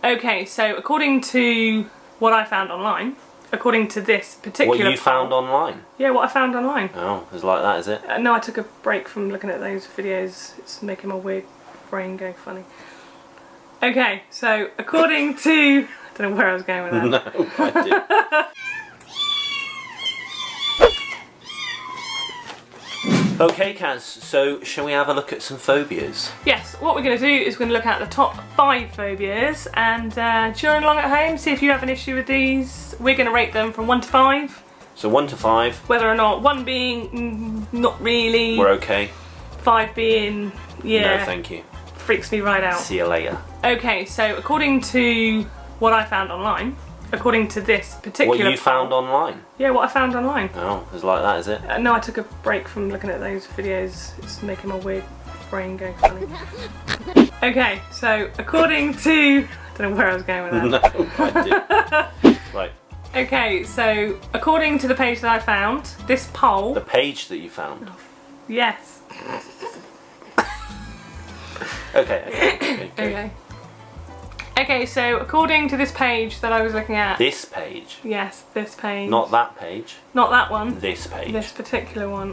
Okay, so according to what I found online, according to this particular What you found online? Yeah, what I found online. Oh, it's like that, is it? No, I took a break from looking at those videos. It's making my weird brain go funny. Okay, so according to... I don't know where I was going with that. No, I did. Okay, Caz, so shall we have a look at some phobias? Yes, what we're going to do is we're going to look at the top 5 phobias and during along at home, see if you have an issue with these. We're going to rate them from 1 to 5. So 1 to 5. Whether or not 1 being not really. We're okay. 5 being, yeah. No, thank you. Freaks me right out. See you later. Okay, so according to what I found online, according to this particular What you found online? Yeah, what I found online. Oh, it's like that, is it? No, I took a break from looking at those videos. It's making my weird brain go funny. Okay, so according to... I don't know where I was going with that. No, I did. Right. Okay, so according to the page that I found, this poll... The page that you found? Yes. Okay. Okay, so according to this page that I was looking at... This page? Yes, this page. Not that page? Not that one. This page? This particular one,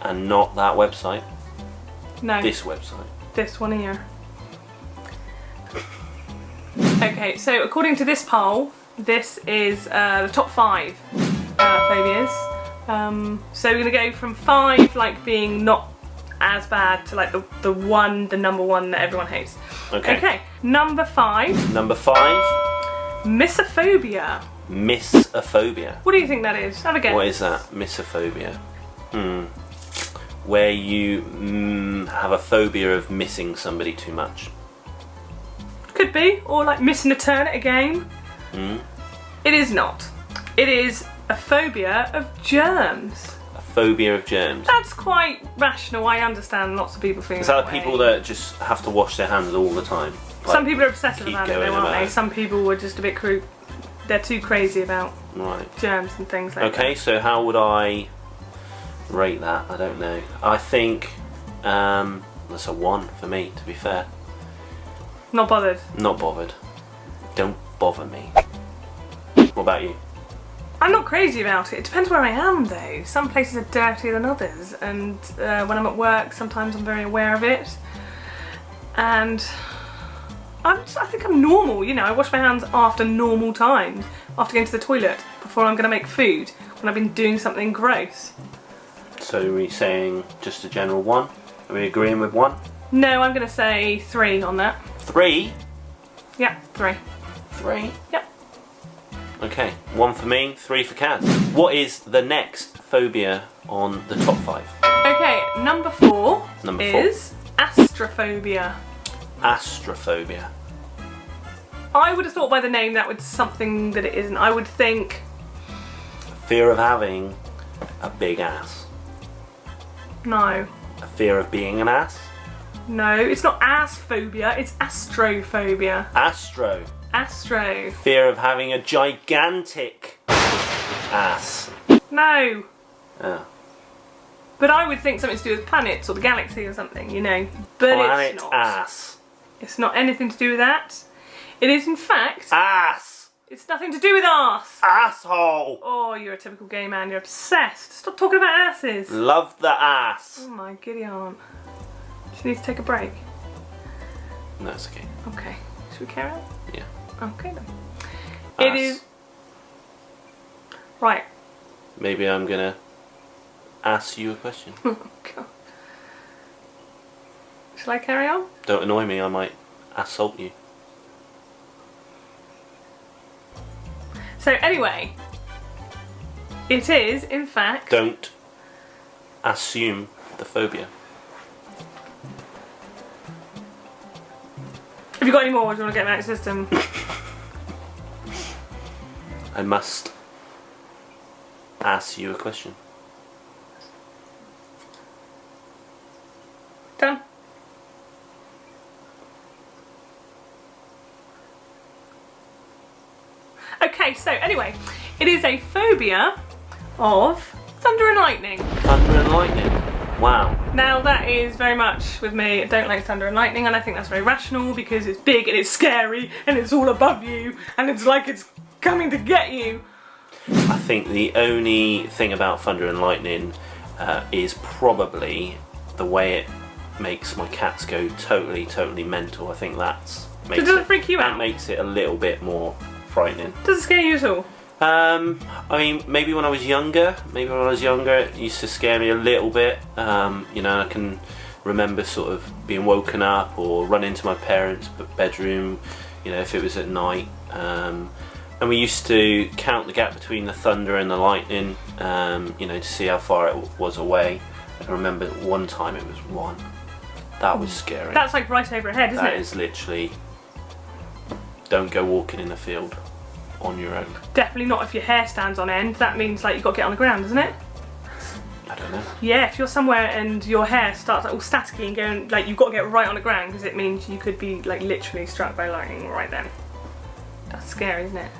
And not that website? No. This website? This one here. Okay, so according to this poll, this is the top 5 phobias. So we're going to go from 5 like being not as bad to like the number one that everyone hates. Okay. Okay, number 5. Number 5? Missophobia. Missophobia. What do you think that is? Have a guess. What is that? Missophobia. Where you have a phobia of missing somebody too much. Could be, or like missing a turn at a game. It is not. It is a phobia of germs. A phobia of germs. That's quite rational. I understand lots of people feeling Is that that the way. people that just have to wash their hands all the time? Like, some people are obsessive keep about it though, going aren't about they? it. Some people were just a bit crude. They're too crazy about germs and things like that. Okay, so how would I rate that? I don't know. I think that's a 1 for me, to be fair. Not bothered. Not bothered. Don't bother me. What about you? I'm not crazy about it. It depends where I am though. Some places are dirtier than others, and when I'm at work sometimes I'm very aware of it. And I think I'm normal, you know, I wash my hands after normal times, after going to the toilet, before I'm going to make food, when I've been doing something gross. So are we saying just a general 1? Are we agreeing with 1? No, I'm going to say 3 on that. 3? Yeah, 3. 3? Yep. Okay, 1 for me, 3 for Caz. What is the next phobia on the top 5? Okay, number 4 Number 4. is astrophobia. Astrophobia. I would have thought by the name that was something that it isn't. I would think... Fear of having a big ass. No. A fear of being an ass? No, it's not ass phobia, it's astrophobia. Astro. Astro. Fear of having a gigantic ass. No. Oh. But I would think something to do with planets or the galaxy or something, you know. But Planet it's not. ass. It's not anything to do with that. It is in fact... Ass! It's nothing to do with arse. Asshole! Oh, you're a typical gay man, you're obsessed. Stop talking about asses. Love the ass. Oh my giddy aunt. Do you need to take a break? No, it's okay. Okay. Should we carry on? Yeah. Okay then. Ass. It is... Right. Maybe I'm gonna ask you a question. Oh god. Shall I carry on? Don't annoy me, I might assault you. So anyway, it is in fact... Don't assume the phobia. Have you got any more or do you want to get them out of your system? I must ask you a question. Done. Okay, so anyway, it is a phobia of thunder and lightning. Thunder and lightning. Wow. Now that is very much with me. I don't like thunder and lightning, and I think that's very rational because it's big and it's scary and it's all above you and it's like it's coming to get you. I think the only thing about thunder and lightning is probably the way it makes my cats go totally mental. I think that's Does it freak you out? That makes it a little bit more frightening. Does it scare you at all? I mean, maybe when I was younger, it used to scare me a little bit. You know, I can remember sort of being woken up or run into my parents' bedroom, you know, if it was at night. And we used to count the gap between the thunder and the lightning, you know, to see how far it was away. I can remember one time it was 1. That was scary. That's like right overhead, isn't it? That is literally, don't go walking in the field on your own. Definitely not if your hair stands on end. That means like you've got to get on the ground, isn't it? I don't know. Yeah, if you're somewhere and your hair starts like all staticky and going, like you've got to get right on the ground because it means you could be like literally struck by lightning right then. That's scary, isn't it?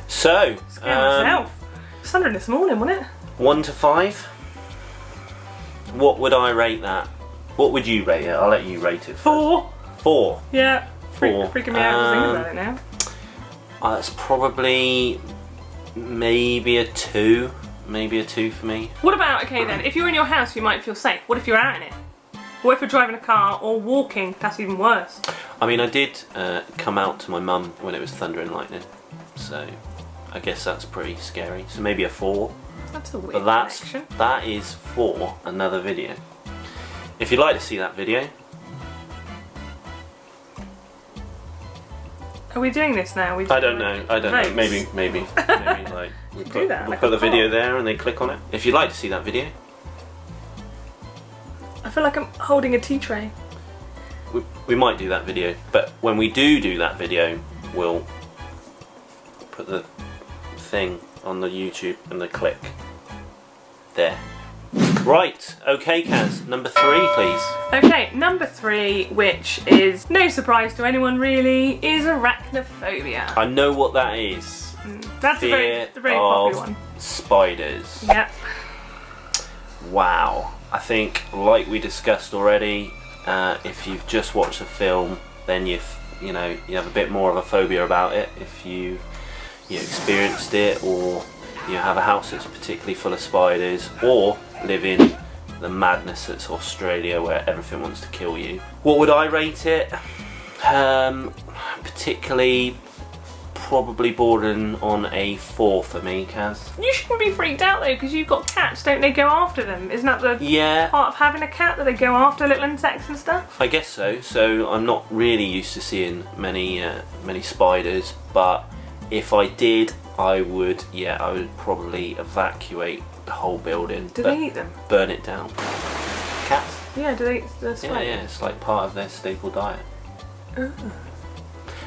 So, Scary myself. It was thundering this morning, wasn't it? 1 to 5. What would I rate that? What would you rate it? I'll let you rate it first. 4. 4. Yeah. 4. Freaking me out just thinking about it now. That's probably maybe a 2. Maybe a 2 for me. What about, okay then, if you're in your house you might feel safe. What if you're out in it? What if you're driving a car or walking? That's even worse. I mean, I did come out to my mum when it was thunder and lightning, so I guess that's pretty scary. So maybe a 4. That's a weird But connection. that is for another video. If you'd like to see that video, Are we doing this now? I don't know. Maybe like we do that, we'll like put a the video poll. there and they click on it. If you'd like to see that video, I feel like I'm holding a tea tray. we might do that video. But when we do that video, we'll put the thing on the YouTube and the click there. Right, okay Caz, number 3 please. Okay, number 3, which is no surprise to anyone really, is arachnophobia. I know what that is. That's a very popular one. Spiders. Yep. Wow. I think, like we discussed already, if you've just watched the film, then you have a bit more of a phobia about it. If you experienced it, or you have a house that's particularly full of spiders, or live in the madness that's Australia where everything wants to kill you. What would I rate it? Particularly, probably bordering on a 4 for me, Caz. You shouldn't be freaked out though, because you've got cats, don't they go after them? Isn't that the part of having a cat, that they go after little insects and stuff? I guess so. So I'm not really used to seeing many spiders, but if I did, I would probably evacuate the whole building. Do they eat them? Burn it down. Cats? Yeah, do they eat the spiders? Yeah, it's like part of their staple diet. Ooh.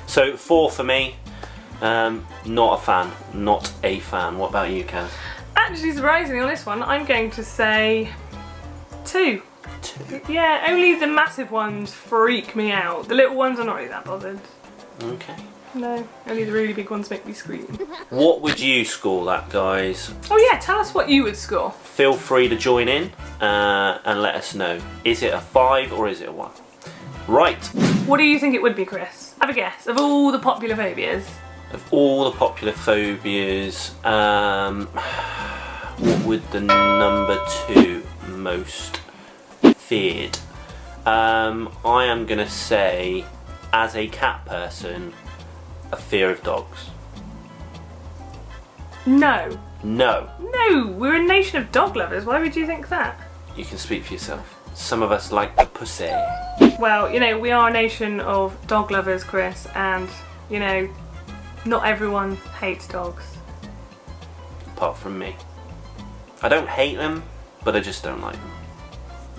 So 4 for me. Not a fan. Not a fan. What about you, Caz? Actually, surprisingly on this one, I'm going to say 2. 2. Yeah, only the massive ones freak me out. The little ones are not really that bothered. Okay. No, only the really big ones make me scream. What would you score that, guys? Oh yeah, tell us what you would score. Feel free to join in and let us know. Is it a 5 or is it a 1? Right. What do you think it would be, Chris? Have a guess. Of all the popular phobias. Of all the popular phobias, what would the number 2 most feared? I am going to say, as a cat person, a fear of dogs. No. No. No, we're a nation of dog lovers. Why would you think that? You can speak for yourself. Some of us like the pussy. Well, we are a nation of dog lovers, Chris, and, not everyone hates dogs. Apart from me. I don't hate them, but I just don't like them.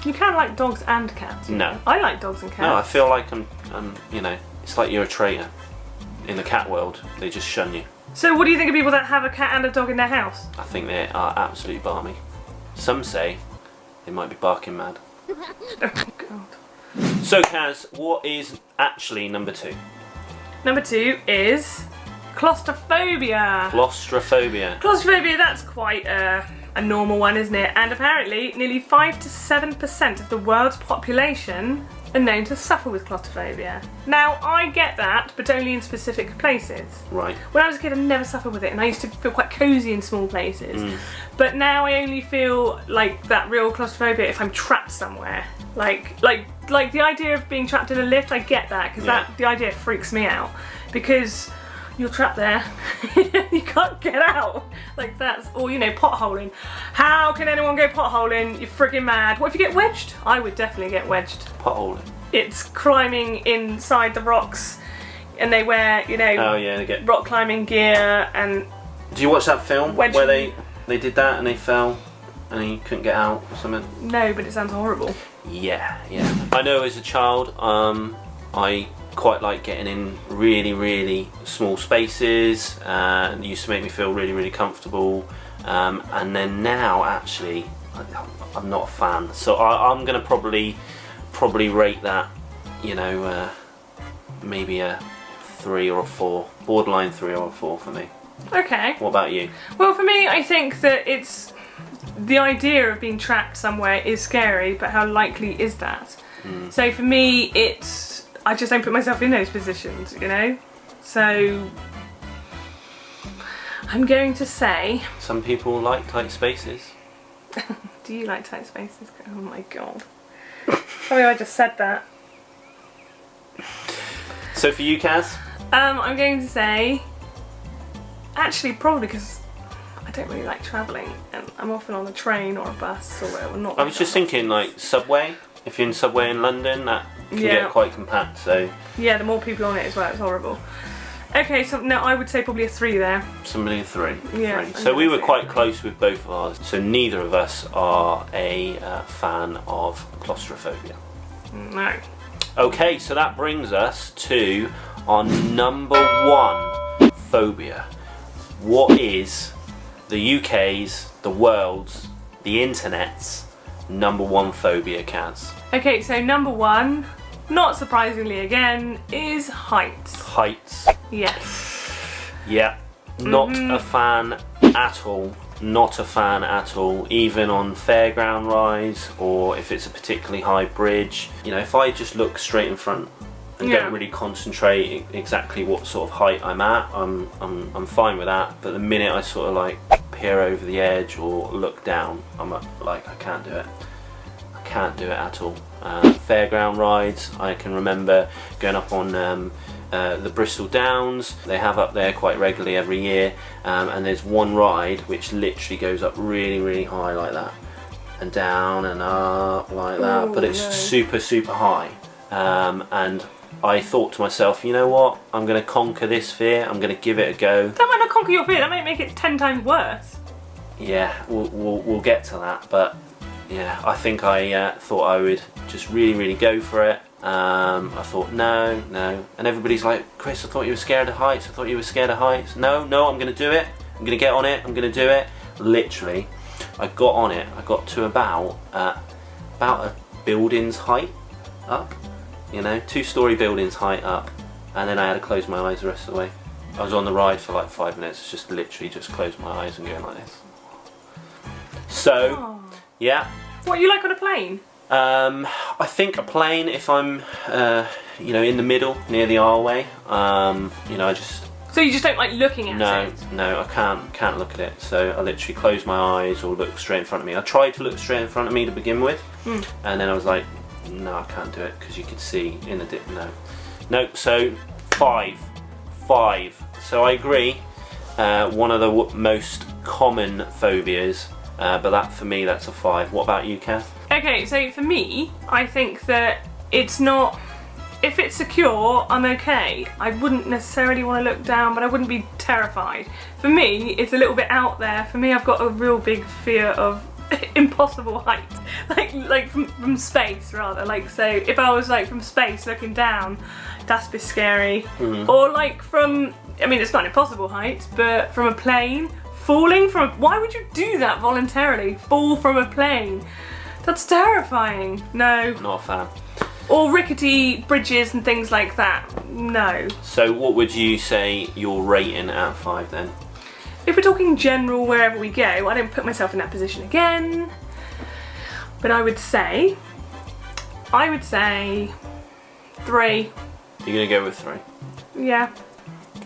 You can like dogs and cats. No. I like dogs and cats. No, I feel like I'm it's like you're a traitor. In the cat world, they just shun you. So what do you think of people that have a cat and a dog in their house? I think they are absolutely balmy. Some say they might be barking mad. Oh god. So Caz, what is actually number 2? Number 2 is claustrophobia. Claustrophobia. Claustrophobia, that's quite a a normal one, isn't it? And apparently nearly 5 to 7% of the world's population are known to suffer with claustrophobia. Now, I get that, but only in specific places. Right. When I was a kid, I never suffered with it, and I used to feel quite cosy in small places. But now I only feel like that real claustrophobia if I'm trapped somewhere. Like the idea of being trapped in a lift, I get that, because the idea freaks me out. Because you're trapped there, you can't get out. Like that's, or you know, potholing. How can anyone go potholing? You're friggin' mad. What if you get wedged? I would definitely get wedged. Potholing. It's climbing inside the rocks, and they wear, you know, they get rock climbing gear. And do you watch that film where they did that and they fell and he couldn't get out or something? No, but it sounds horrible. Yeah. I know as a child, I quite like getting in really small spaces, and it used to make me feel really comfortable, and then now actually I'm not a fan, so I'm gonna probably rate that, you know, maybe a 3 or a 4, borderline 3 or a 4 for me. Okay. What about you? Well, for me, I think that it's the idea of being trapped somewhere is scary, but how likely is that? So for me, I just don't put myself in those positions, you know? So I'm going to say... Some people like tight spaces. Do you like tight spaces? Oh my god. I mean, I just said that. So for you, Caz? I'm going to say... Actually, probably because I don't really like travelling, and I'm often on a train or a bus or whatever. I was just thinking, like, subway. If you're in subway in London, that can get quite compact, so... Yeah, the more people on it as well, it's horrible. Okay, so no, I would say probably a 3 there. Somebody a 3. Yeah. 3. So we were quite close with both of ours. So neither of us are a fan of claustrophobia. No. Okay, so that brings us to our number 1 phobia. What is the UK's, the world's, the internet's number 1 phobia, Caz? Okay, so number 1, not surprisingly again, is heights. Heights. Yes. Yeah. Not a fan at all. Not a fan at all. Even on fairground rides, or if it's a particularly high bridge. You know, if I just look straight in front and don't really concentrate exactly what sort of height I'm at, I'm fine with that. But the minute I sort of like peer over the edge or look down, I'm like, I can't do it. I can't do it at all. Fairground rides, I can remember going up on the Bristol Downs. They have up there quite regularly every year, and there's one ride which literally goes up really high like that, and down and up like that, but it's super high, and I thought to myself, you know what, I'm going to conquer this fear, I'm going to give it a go. That might not conquer your fear, that might make it 10 times worse. Yeah, we'll get to that, but yeah, I think I thought I would just really go for it. I thought, no, and everybody's like, Chris, I thought you were scared of heights, I thought you were scared of heights. No, I'm going to do it, I'm going to get on it, I'm going to do it. Literally, I got on it, I got to about a building's height up, you know, 2-story building's height up, and then I had to close my eyes the rest of the way. I was on the ride for like 5 minutes, just literally just closed my eyes and going like this. So, yeah. What you like on a plane? I think a plane, if I'm, you know, in the middle, near the aisle-way, you know, I just... So you just don't like looking at it? No, I can't look at it. So I literally close my eyes or look straight in front of me. I tried to look straight in front of me to begin with, and then I was like, no, I can't do it, because you could see in the dip. No, so 5. So I agree, one of the most common phobias, but that for me, that's a 5. What about you, Kath? Okay, so for me, I think that it's not... If it's secure, I'm okay. I wouldn't necessarily want to look down, but I wouldn't be terrified. For me, it's a little bit out there. For me, I've got a real big fear of impossible heights. Like from space, rather. Like, so if I was like from space looking down, that's a bit scary. Or like from... I mean, it's not an impossible height, but from a plane, falling from... Why would you do that voluntarily? Fall from a plane? That's terrifying. No. Not a fan. Or rickety bridges and things like that. No. So what would you say your rating out of 5 then? If we're talking general wherever we go, I don't put myself in that position again. But I would say 3. You're gonna go with 3. Yeah.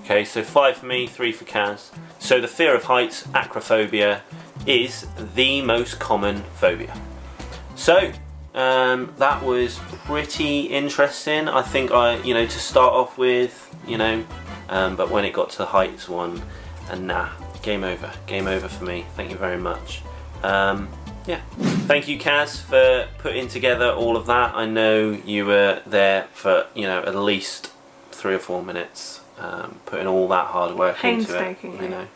Okay, so 5 for me, 3 for Caz. So the fear of heights, acrophobia, is the most common phobia. So that was pretty interesting. I think to start off with, but when it got to the heights one, and game over for me. Thank you very much. Yeah, thank you, Caz, for putting together all of that. I know you were there for at least 3 or 4 minutes, putting all that hard work into it.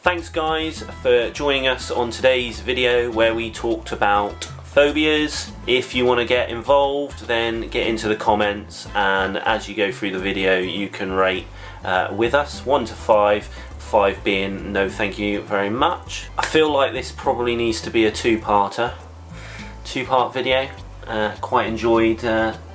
Thanks, guys, for joining us on today's video where we talked about phobias. If you want to get involved, then get into the comments, and as you go through the video you can rate with us 1 to 5, 5 being no thank you very much. I feel like this probably needs to be a two-part video. Quite enjoyed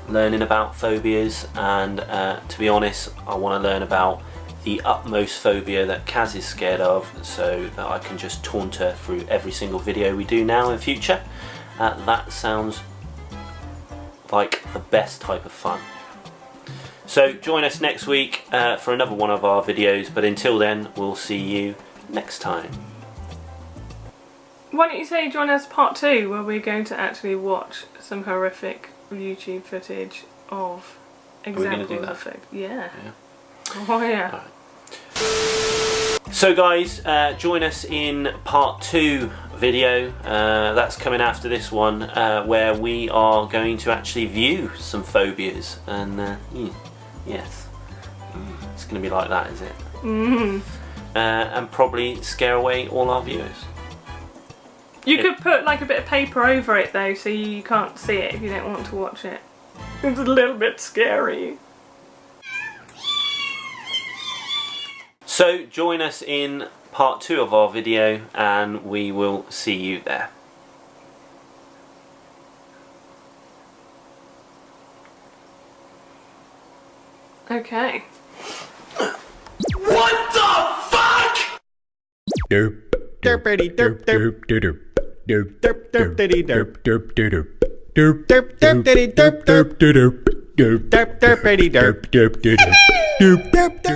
learning about phobias, and to be honest, I want to learn about the utmost phobia that Caz is scared of, so that I can just taunt her through every single video we do now in future. That sounds like the best type of fun. So join us next week for another one of our videos, but until then, we'll see you next time. Why don't you say join us part 2, where we're going to actually watch some horrific YouTube footage of examples of phobia. Yeah. Oh yeah. Right. So guys, join us in part 2 video, that's coming after this one, where we are going to actually view some phobias, and yes, it's going to be like that, is it? And probably scare away all our viewers. You could put like a bit of paper over it though, so you can't see it if you don't want to watch it. It's a little bit scary. So join us in part 2 of our video, and we will see you there. Okay. What the fuck? Derp derpity derp derp derp derp derp derpity derp derp derp derp derp derpity derp derp derp derp derp derpity derp derp derp derp derp.